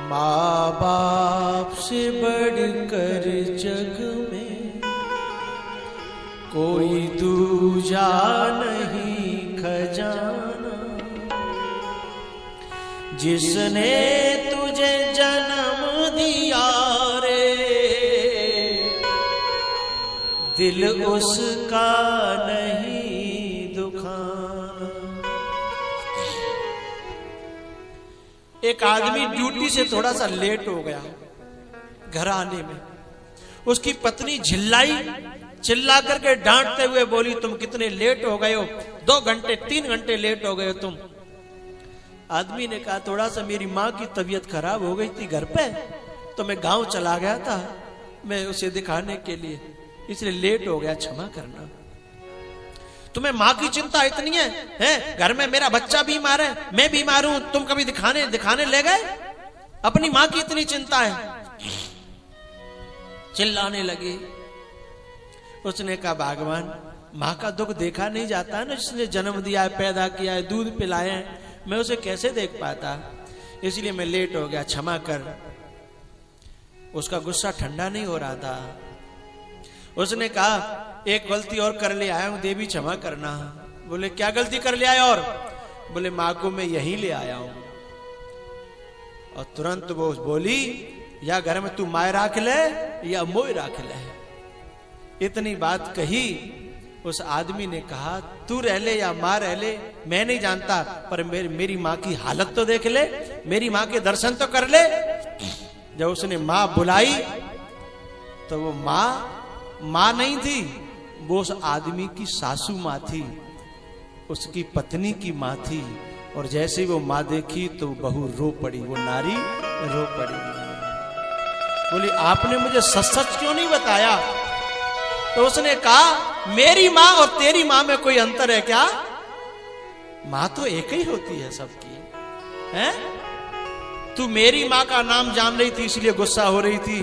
माँ बाप से बढ़कर जग में कोई दूजा नहीं खजाना। जिसने तुझे जन्म दिया रे, दिल उसका नहीं दुखाना। एक आदमी ड्यूटी से थोड़ा सा लेट हो गया घर आने में। उसकी पत्नी चिल्ला करके डांटते हुए बोली, तुम कितने लेट हो गए हो, 2 घंटे 3 घंटे लेट हो गए हो तुम। आदमी ने कहा, थोड़ा सा मेरी माँ की तबीयत खराब हो गई थी घर पे, तो मैं गांव चला गया था मैं उसे दिखाने के लिए, इसलिए लेट हो गया, क्षमा करना। तुम्हें माँ की चिंता इतनी है? घर में मेरा बच्चा बीमार है, मैं बीमार हूं, तुम कभी दिखाने ले गए? अपनी माँ की इतनी चिंता है। चिल्लाने लगी। उसने कहा, भगवान, माँ का दुख देखा नहीं जाता है ना, जिसने जन्म दिया है, पैदा किया है, दूध पिलाए हैं, मैं उसे कैसे देख पाता, इसलिए मैं लेट हो गया, क्षमा कर। उसका गुस्सा ठंडा नहीं हो रहा था। उसने कहा, एक गलती और कर ले आया हूं, देवी क्षमा करना। बोले, क्या गलती कर ले आया? और बोले, माँ को मैं यहीं ले आया हूं। और तुरंत वो बोली, या घर में तू माय राख ले या मोय राख ले। इतनी बात कही। उस आदमी ने कहा, तू रह ले या माँ रह ले, मैं नहीं जानता, पर मेरी माँ की हालत तो देख ले, मेरी माँ के दर्शन तो कर ले। जब उसने माँ बुलाई तो वो माँ नहीं थी, वो उस आदमी की सासू माँ थी, उसकी पत्नी की माँ थी। और जैसे वो माँ देखी तो बहू रो पड़ी, वो नारी रो पड़ी। बोली, आपने मुझे सच क्यों नहीं बताया? तो उसने कहा, मेरी माँ और तेरी माँ में कोई अंतर है क्या? माँ तो एक ही होती है सबकी, हैं? तू मेरी माँ का नाम जान रही थी इसलिए गुस्सा हो रही थी,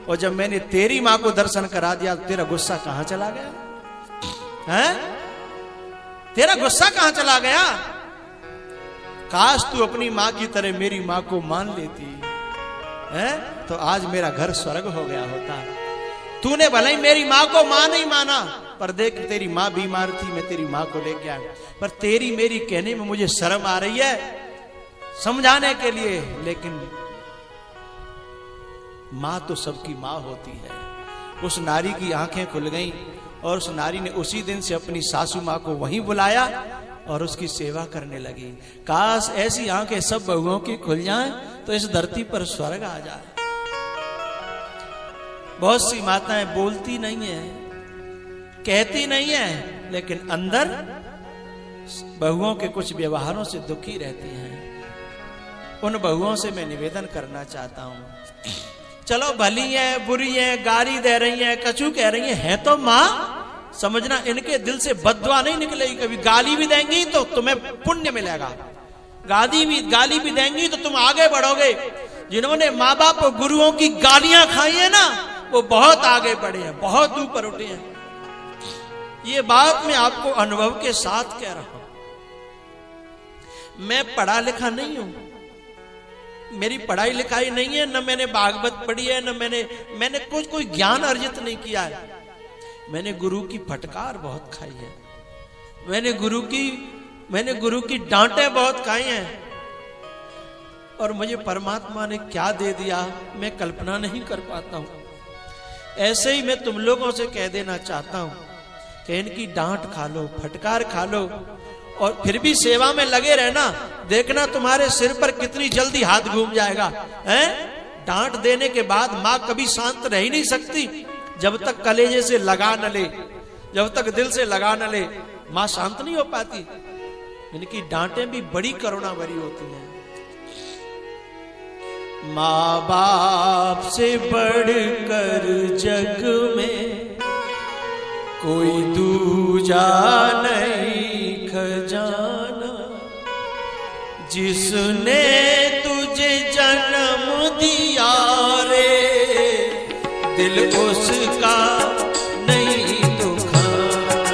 और जब मैंने तेरी माँ को दर्शन करा दिया तो तेरा गुस्सा कहां चला गया? हैं? तेरा गुस्सा कहां चला गया? काश तू अपनी माँ की तरह मेरी माँ को मान लेती, हैं? तो आज मेरा घर स्वर्ग हो गया होता। तूने भले ही मेरी माँ को माँ नहीं माना, पर देख तेरी माँ बीमार थी, मैं तेरी माँ को लेके आया, पर तेरी मेरी कहने में मुझे शर्म आ रही है समझाने के लिए, लेकिन माँ तो सबकी माँ होती है। उस नारी की आंखें खुल गईं और उस नारी ने उसी दिन से अपनी सासू माँ को वहीं बुलाया और उसकी सेवा करने लगी। काश ऐसी आंखें सब बहुओं की खुल जाएं तो इस धरती पर स्वर्ग आ जाए। बहुत सी माताएं बोलती नहीं है, कहती नहीं है, लेकिन अंदर बहुओं के कुछ व्यवहारों से दुखी रहती हैं। उन बहुओं से मैं निवेदन करना चाहता हूं, चलो भली है बुरी है, गाली दे रही है, कछू कह रही है तो माँ, समझना इनके दिल से बद्दुआ नहीं निकलेगी कभी। गाली भी देंगी तो तुम्हें पुण्य मिलेगा, गाली भी देंगी तो तुम आगे बढ़ोगे। जिन्होंने माँ बाप और गुरुओं की गालियां खाई है ना, वो बहुत आगे बढ़े हैं, बहुत ऊपर उठे हैं। ये बात मैं आपको अनुभव के साथ कह रहा हूं। मैं पढ़ा लिखा नहीं हूं, मेरी पढ़ाई लिखाई नहीं है, न मैंने भागवत पढ़ी है, न मैंने कोई ज्ञान अर्जित नहीं किया है। मैंने गुरु की फटकार बहुत खाई है, मैंने गुरु की डांटें बहुत खाई हैं, और मुझे परमात्मा ने क्या दे दिया मैं कल्पना नहीं कर पाता हूं। ऐसे ही मैं तुम लोगों से कह देना चाहता हूं कि इनकी डांट खा लो, फटकार खा लो, और फिर भी सेवा में लगे रहना। देखना तुम्हारे सिर पर कितनी जल्दी हाथ घूम जाएगा, हैं? डांट देने के बाद माँ कभी शांत रह ही नहीं सकती जब तक कलेजे से लगा न ले, जब तक दिल से लगा न ले, माँ शांत नहीं हो पाती। इनकी डांटें भी बड़ी करुणा भरी होती हैं। माँ बाप से बढ़कर जग में कोई दूजा नहीं खजाना। जिसने तुझे जन्म दिया रे, दिल उसका नहीं दुखाना।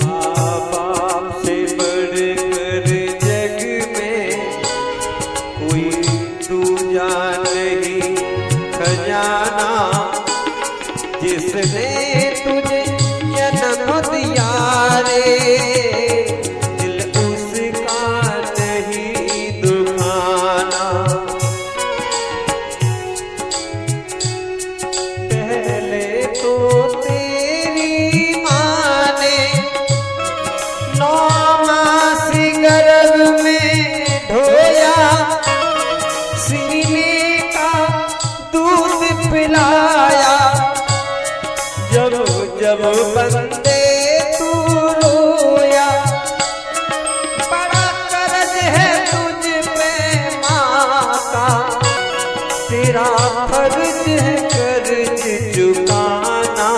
माँ बाप से बढ़कर जग में कोई पूजा नहीं खजाना, जिसने तुझे जन्म दिया रे दिल उसका नहीं दुखाना। पहले तो तेरी माँ ने 9 मास गर्भ में ढोया, सीने का दूध पिलाया। जब जब बंदे तू रोया, बड़ा कर्ज है तुझ पे माँ का, तेरा फर्ज है कर्ज चुकाना।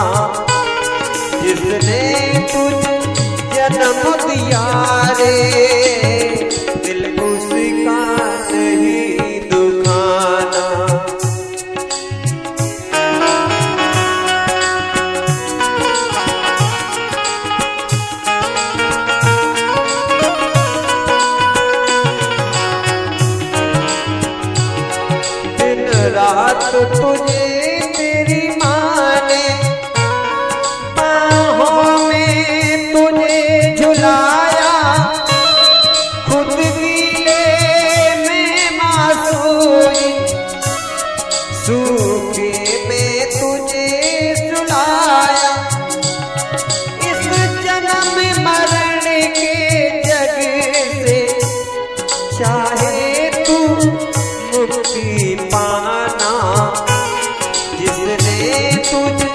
जिसने तुझे जन्म दिया रे दिल उसका नहीं दुखाना। दिन रात तुझे तेरी माँ ने बाहों में तुझे झुलाया, खुद गीले में माँ सोई, सूखे में तुझे सुलाया। इस जन्म मरण के जग से चाहे तू मुक्ति पाना। जिसने तुझे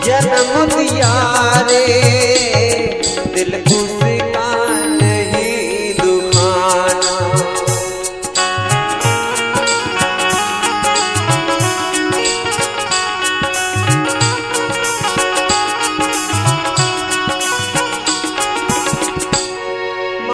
जन्म दिया रे